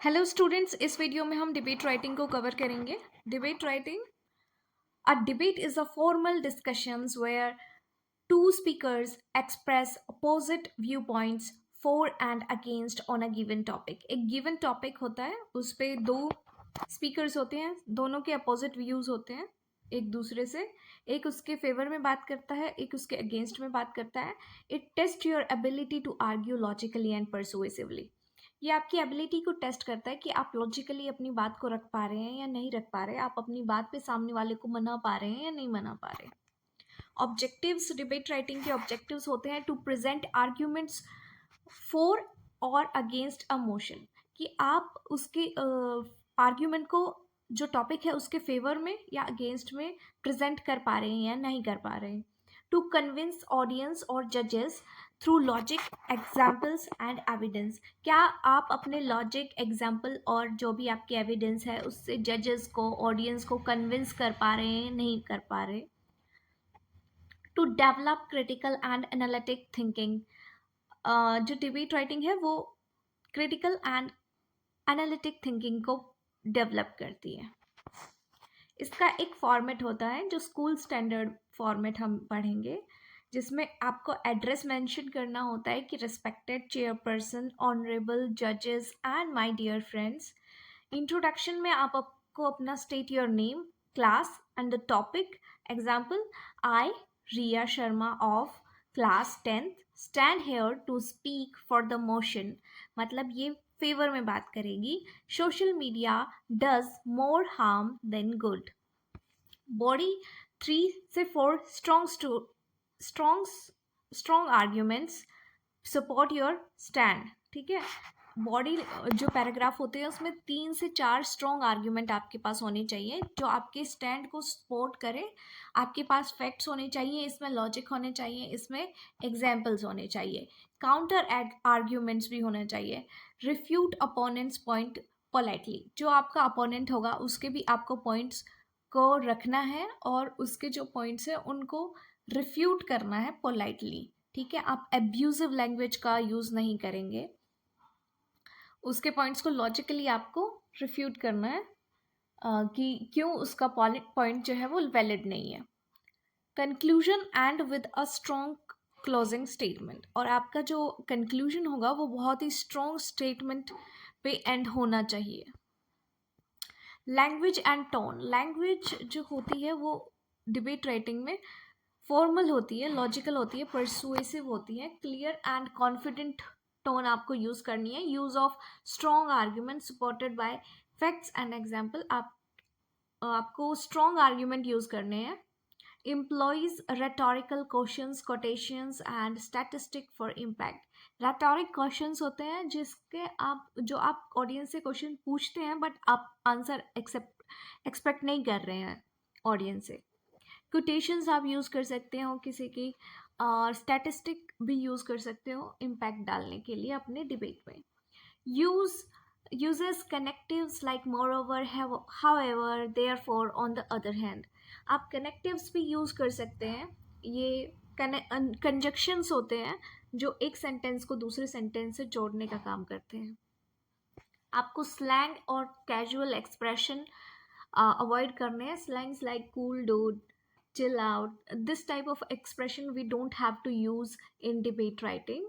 Hello students, इस video में हम डिबेट राइटिंग को कवर करेंगे। Debate writing, a debate is a formal discussions where two speakers express opposite viewpoints for and against on a given topic। एक given topic होता है, उस पे दो speakers होते हैं, दोनों के opposite views होते हैं एक दूसरे से। एक उसके फेवर में बात करता है, एक उसके अगेंस्ट में बात करता है। It test your ability to argue logically and persuasively. ये आपकी एबिलिटी को टेस्ट करता है कि आप लॉजिकली अपनी बात को रख पा रहे हैं या नहीं रख पा रहे, आप अपनी बात पे सामने वाले को मना पा रहे हैं या नहीं मना पा रहे। ऑब्जेक्टिव्स, डिबेट राइटिंग के ऑब्जेक्टिव्स होते हैं टू प्रेजेंट आर्ग्यूमेंट्स फॉर और अगेंस्ट अ मोशन, कि आप उसके आर्ग्यूमेंट को, जो टॉपिक है उसके फेवर में या अगेंस्ट में प्रेजेंट कर पा रहे हैं या नहीं कर पा रहे हैं। टू कन्विंस ऑडियंस और जजेस through logic, examples and evidence, क्या आप अपने लॉजिक, एग्जाम्पल और जो भी आपके एविडेंस है उससे जजेस को, ऑडियंस को कन्विंस कर पा रहे हैं, नहीं कर पा रहे। To develop critical and analytic thinking, जो डिबेट राइटिंग है वो क्रिटिकल एंड एनालिटिक थिंकिंग को डेवलप करती है। इसका एक फॉर्मेट होता है जो स्कूल स्टैंडर्ड फॉर्मेट हम पढ़ेंगे, जिसमें आपको एड्रेस मेंशन करना होता है कि रिस्पेक्टेड चेयरपर्सन, ऑनरेबल जजेस and my dear friends. Introduction में आपको अपना state your name, class and the topic. Example, I Riya Sharma of class 10th stand here to speak for the motion, मतलब ये फेवर में बात करेगी। Social media does more harm than good. Body 3 से 4 strong arguments support your stand. ठीक है, body जो paragraph होते हैं उसमें 3 से 4 स्ट्रॉन्ग आर्ग्यूमेंट आपके पास होने चाहिए जो आपके स्टैंड को सपोर्ट करे। आपके पास फैक्ट्स होने चाहिए, इसमें लॉजिक होने चाहिए, इसमें एग्जाम्पल्स होने चाहिए, काउंटर आर्ग्यूमेंट्स भी होने चाहिए। रिफ्यूट अपोनेंट्स पॉइंट पोलाइटली, जो आपका अपोनेंट होगा उसके भी आपको पॉइंट्स को रखना है और उसके जो पॉइंट्स हैं उनको रिफ्यूट करना है पोलाइटली। ठीक है, आप एब्यूजिव लैंग्वेज का यूज़ नहीं करेंगे, उसके पॉइंट्स को लॉजिकली आपको रिफ्यूट करना है कि क्यों उसका पॉइंट जो है वो वैलिड नहीं है। Conclusion and with a strong closing statement, और आपका जो कंक्लूजन होगा वो बहुत ही स्ट्रॉन्ग स्टेटमेंट पे एंड होना चाहिए। लैंग्वेज एंड टोन, लैंग्वेज जो होती है वो डिबेट राइटिंग में फॉर्मल होती है, लॉजिकल होती है, परसुएसिव होती है। क्लियर एंड कॉन्फिडेंट टोन आपको यूज करनी है। Use of strong argument supported by facts and example, आपको स्ट्रॉन्ग आर्ग्यूमेंट यूज करने हैं। employs rhetorical questions, quotations and statistic for impact। rhetoric questions होते हैं जिसके जो आप ऑडियंस से क्वेश्चन पूछते हैं बट आप आंसर एक्सपेक्ट नहीं कर रहे हैं ऑडियंस से। quotations आप यूज़ कर सकते हो किसी की, और स्टैटिस्टिक भी यूज़ कर सकते हो इम्पैक्ट डालने के लिए अपने डिबेट में। uses connectives like moreover, however, therefore, on the other hand, आप कनेक्टिव्स भी यूज़ कर सकते हैं। ये कंजक्शंस होते हैं जो एक सेंटेंस को दूसरे सेंटेंस से जोड़ने का काम करते हैं। आपको स्लैंग और कैजुअल एक्सप्रेशन अवॉइड करने हैं। Slangs like cool dude, chill out, this type of expression we don't have to use in debate writing।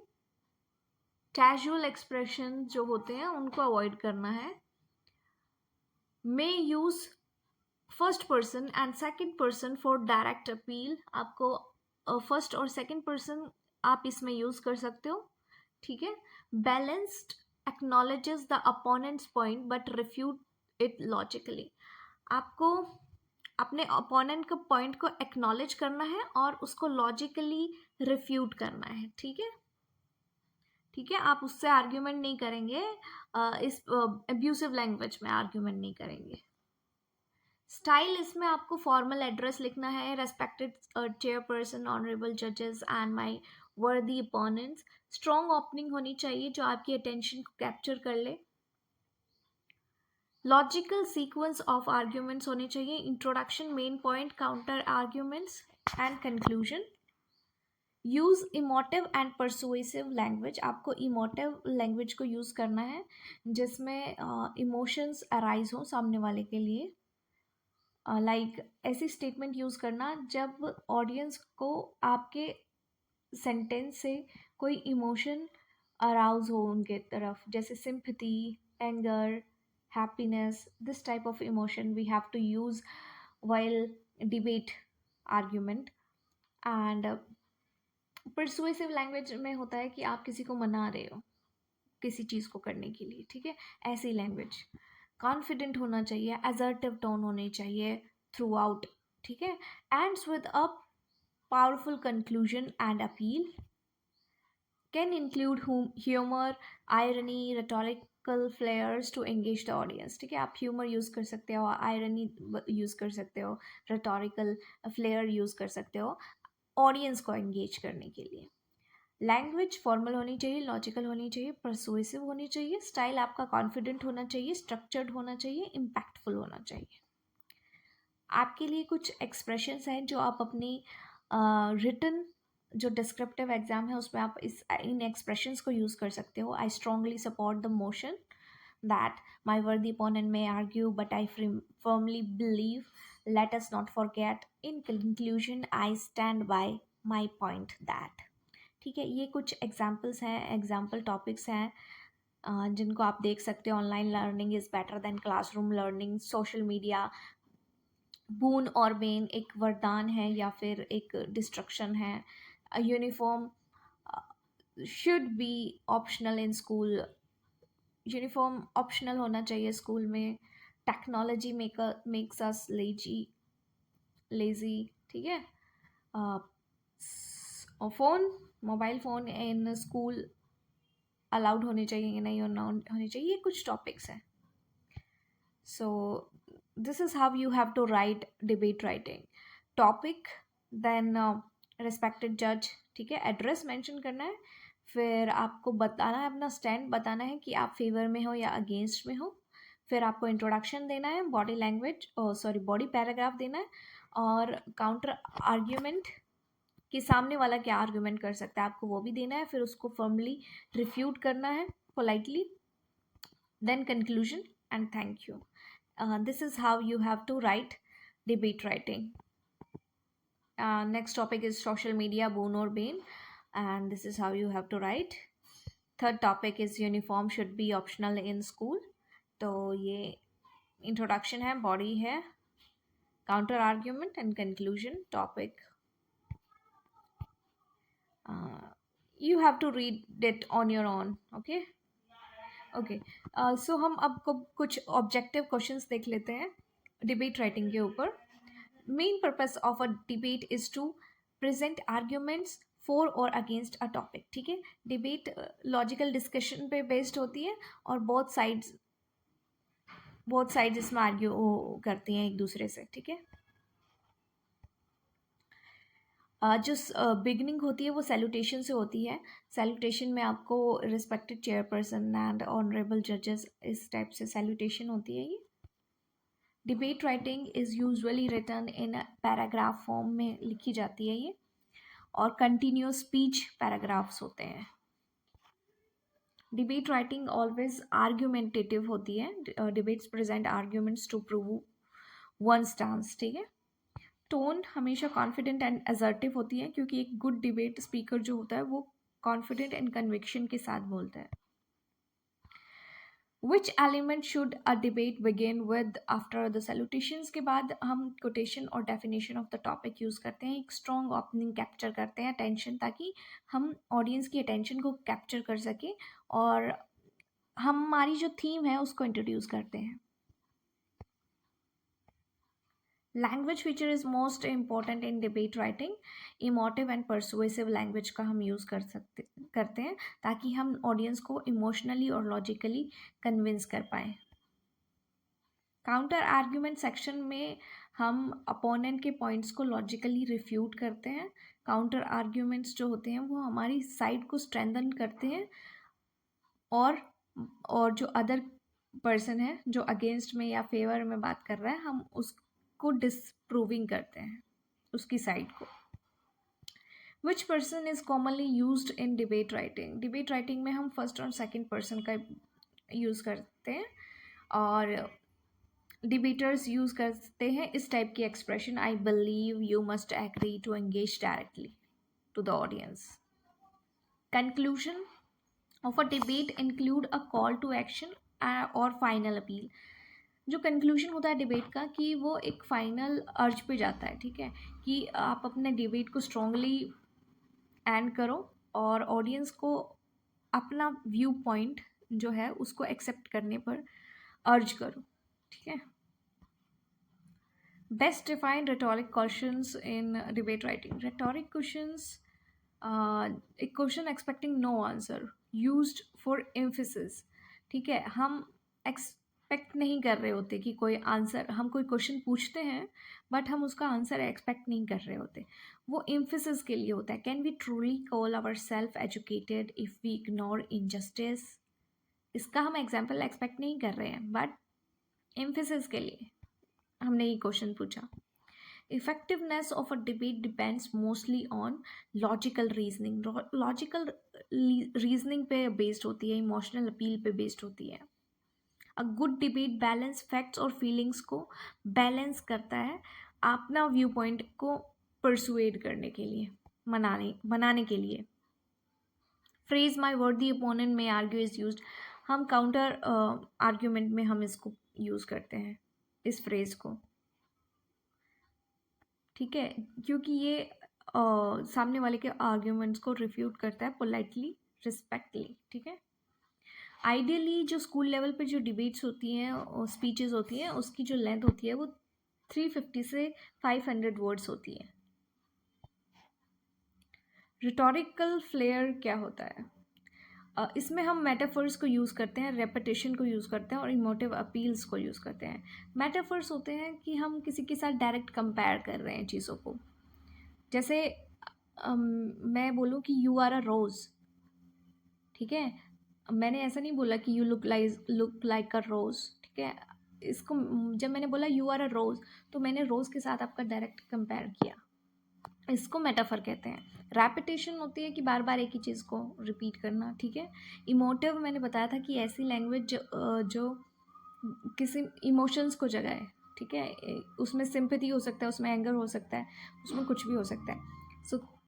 casual expression जो होते हैं उनको अवॉइड करना है। may use first person and second person for direct appeal, आपको first और second person आप इसमें यूज कर सकते हो। ठीक है, balanced acknowledges the opponents point but refute it logically, आपको अपने अपोनेंट के पॉइंट को एक्नॉलेज करना है और उसको लॉजिकली रिफ्यूट करना है। ठीक है, ठीक है, आप उससे आर्ग्यूमेंट नहीं करेंगे, इस अब्यूसिव लैंग्वेज में आर्ग्यूमेंट नहीं करेंगे। स्टाइल, इसमें आपको फॉर्मल एड्रेस लिखना है। रेस्पेक्टेड चेयरपर्सन, ऑनरेबल जजेस एंड माय वर्दी अपोनेंट्स। स्ट्रॉन्ग ओपनिंग होनी चाहिए जो आपकी अटेंशन को कैप्चर कर ले। लॉजिकल सीक्वेंस ऑफ आर्ग्यूमेंट्स होने चाहिए। Introduction, main point, counter arguments and conclusion. Use emotive and persuasive language. आपको इमोटिव लैंग्वेज को यूज़ करना है जिसमें इमोशंस अराइज हो सामने वाले के लिए। लाइक ऐसी स्टेटमेंट यूज़ करना जब ऑडियंस को आपके सेंटेंस से कोई इमोशन अराउज हो उनके तरफ, जैसे sympathy, anger, happiness. This type of emotion we have to use while debate argument. And persuasive language में होता है कि आप किसी को मना रहे हो किसी चीज़ को करने के लिए, ठीक है, ऐसी लैंग्वेज। कॉन्फिडेंट होना चाहिए, असर्टिव टोन होनी चाहिए थ्रू आउट, ठीक है। Ends with a powerful conclusion and appeal. Can include humour, irony, rhetorical flares to engage the audience, ठीक है। आप ह्यूमर यूज़ कर सकते हो, आयरनी यूज़ कर सकते हो, rhetorical फ्लेयर यूज़ कर सकते हो ऑडियंस को एंगेज करने के लिए। लैंग्वेज फॉर्मल होनी चाहिए, लॉजिकल होनी चाहिए, परसुएसिव होनी चाहिए। स्टाइल आपका कॉन्फिडेंट होना चाहिए, स्ट्रक्चर्ड होना चाहिए, इम्पैक्टफुल होना चाहिए। आपके लिए कुछ एक्सप्रेशंस हैं जो आप अपनी रिटन जो डिस्क्रिप्टिव एग्जाम है उसमें आप इन एक्सप्रेशंस को यूज़ कर सकते हो। I strongly support the motion that my worthy opponent may argue, but I firmly believe, let us not forget, in conclusion, I stand by my point that। ठीक है, ये कुछ एग्जाम्पल्स हैं, एग्जाम्पल टॉपिक्स हैं जिनको आप देख सकते हो। Online learning is better than classroom learning, social media boon और बेन, एक वरदान है या फिर एक डिस्ट्रक्शन है। Uniform should be optional in school, uniform optional होना चाहिए स्कूल में। टेक्नोलॉजी मेक्स अस लेजी, ठीक है। Phone, mobile phone in school allowed होने चाहिए, नहीं होने चाहिए, ये कुछ टॉपिक्स हैं। So this is how you have to write debate writing. Topic, then respected जज, ठीक है। एड्रेस मेंशन करना है, फिर आपको बताना है, अपना स्टैंड बताना है कि आप फेवर में हो या अगेंस्ट में हो। फिर आपको इंट्रोडक्शन देना है, बॉडी लैंग्वेज बॉडी पैराग्राफ देना है, और काउंटर आर्ग्यूमेंट कि सामने वाला क्या आर्ग्यूमेंट कर सकता है आपको वो भी देना है। फिर उसको फर्मली रिफ्यूट करना है politely, then conclusion and thank you. This is how you have to write debate writing. Next topic is social media, boon or bane, and this is how you have to write. Third topic is uniform should be optional in school. तो ये introduction है, body है, counter argument and conclusion topic. You have to read it on your own, okay? Okay, so हम अब कुछ objective questions देख लेते हैं डिबेट राइटिंग के ऊपर। Main purpose of a debate is to present arguments for और अगेंस्ट अ टॉपिक, ठीक है। डिबेट लॉजिकल डिस्कशन पे बेस्ड होती है और बोथ साइड्स इसमें आर्ग्यू करती हैं एक दूसरे से, ठीक है। जो बिगनिंग होती है वो सैल्यूटेशन से होती है। सैल्यूटेशन में आपको रिस्पेक्टेड चेयरपर्सन एंड ऑनरेबल जजेस, इस टाइप से सैल्यूटेशन होती है। ये debate writing is usually written in paragraph form में लिखी जाती है ये, और कंटिन्यूस स्पीच पैराग्राफ्स होते हैं। डिबेट राइटिंग ऑलवेज आर्ग्यूमेंटेटिव होती है। Debates present arguments to prove one stance, ठीक है। टोन हमेशा कॉन्फिडेंट एंड असर्टिव होती है, क्योंकि एक गुड डिबेट स्पीकर जो होता है वो कॉन्फिडेंट एंड कन्विक्शन के साथ बोलता है। Which element should a debate begin with? After the salutations के बाद हम कोटेशन और definition of the topic use करते हैं। एक स्ट्रॉन्ग ओपनिंग कैप्चर करते हैं अटेंशन, ताकि हम ऑडियंस की अटेंशन को कैप्चर कर सकें और हमारी जो थीम है उसको इंट्रोड्यूस करते हैं। Language feature is most important in debate writing. Emotive and persuasive language का हम यूज़ करते हैं ताकि हम ऑडियंस को इमोशनली और लॉजिकली कन्विंस कर पाएँ। काउंटर आर्ग्यूमेंट सेक्शन में हम अपोनेंट के पॉइंट्स को लॉजिकली रिफ्यूट करते हैं। काउंटर आर्ग्यूमेंट्स जो होते हैं वो हमारी साइड को स्ट्रेंथन करते हैं, और जो अदर पर्सन है जो अगेंस्ट में या फेवर में बात कर रहा है, हम उसको डिसप्रूविंग करते हैं, उसकी साइड को। Which person is commonly used in debate writing? Debate writing में हम फर्स्ट और सेकंड पर्सन का यूज़ करते हैं और डिबेटर्स यूज़ करते हैं इस टाइप की expression: I believe you must agree to engage directly to the audience. Conclusion of a debate include a call to action और फाइनल अपील। जो कंक्लूजन होता है डिबेट का कि वो एक फाइनल अर्ज पे जाता है, ठीक है, कि आप अपने डिबेट को स्ट्रांगली एंड करो और ऑडियंस को अपना व्यू पॉइंट जो है उसको एक्सेप्ट करने पर अर्ज करो, ठीक है। Best defined rhetoric questions in debate writing. Rhetoric questions, एक question expecting no answer used for emphasis, ठीक है। हम एक्सपेक्ट नहीं कर रहे होते कि कोई आंसर, हम कोई क्वेश्चन पूछते हैं बट हम उसका आंसर एक्सपेक्ट नहीं कर रहे होते, वो एम्फेसिस के लिए होता है। Can we truly call our self educated if we ignore injustice? इसका हम एग्जाम्पल एक्सपेक्ट नहीं कर रहे हैं बट एम्फेसिस के लिए हमने ये क्वेश्चन पूछा। Effectiveness of a debate depends mostly on logical reasoning. Logical reasoning पे बेस्ड होती है, इमोशनल अपील पे बेस्ड होती है। A good debate balance facts और फीलिंग्स को बैलेंस करता है अपना व्यू पॉइंट को परसुएड करने के लिए, बनाने के लिए। Phrase my word the opponent में आर्ग्यू इज यूज। हम काउंटर आर्ग्यूमेंट में हम इसको यूज़ करते हैं, इस फ्रेज को, ठीक है, क्योंकि ये सामने वाले के आर्ग्यूमेंट्स को रिफ्यूट करता है पोलाइटली, रिस्पेक्टली, ठीक है। आइडियली जो स्कूल लेवल पे जो डिबेट्स होती हैं और स्पीचेस होती हैं उसकी जो लेंथ होती है वो 350 से 500 वर्ड्स होती है। रिटोरिकल फ्लेयर क्या होता है? इसमें हम मेटाफर्स को यूज़ करते हैं, रेपिटेशन को यूज़ करते हैं और इमोटिव अपील्स को यूज़ करते हैं। मेटाफर्स होते हैं कि हम किसी के साथ डायरेक्ट कंपेयर कर रहे हैं चीज़ों को। जैसे मैं बोलूँ कि यू आर अ रोज़, ठीक है, मैंने ऐसा नहीं बोला कि यू लुक लाइक अ रोज़, ठीक है। इसको जब मैंने बोला यू आर अ रोज़ तो मैंने रोज़ के साथ आपका डायरेक्ट कंपेयर किया, इसको मेटाफर कहते हैं। रैपिटेशन होती है कि बार बार एक ही चीज़ को रिपीट करना, ठीक है। इमोटिव मैंने बताया था कि ऐसी लैंग्वेज जो किसी इमोशंस को जगाए, ठीक है। उसमें सिंपैथी हो सकता है, उसमें एंगर हो सकता है, उसमें कुछ भी हो सकता है। सो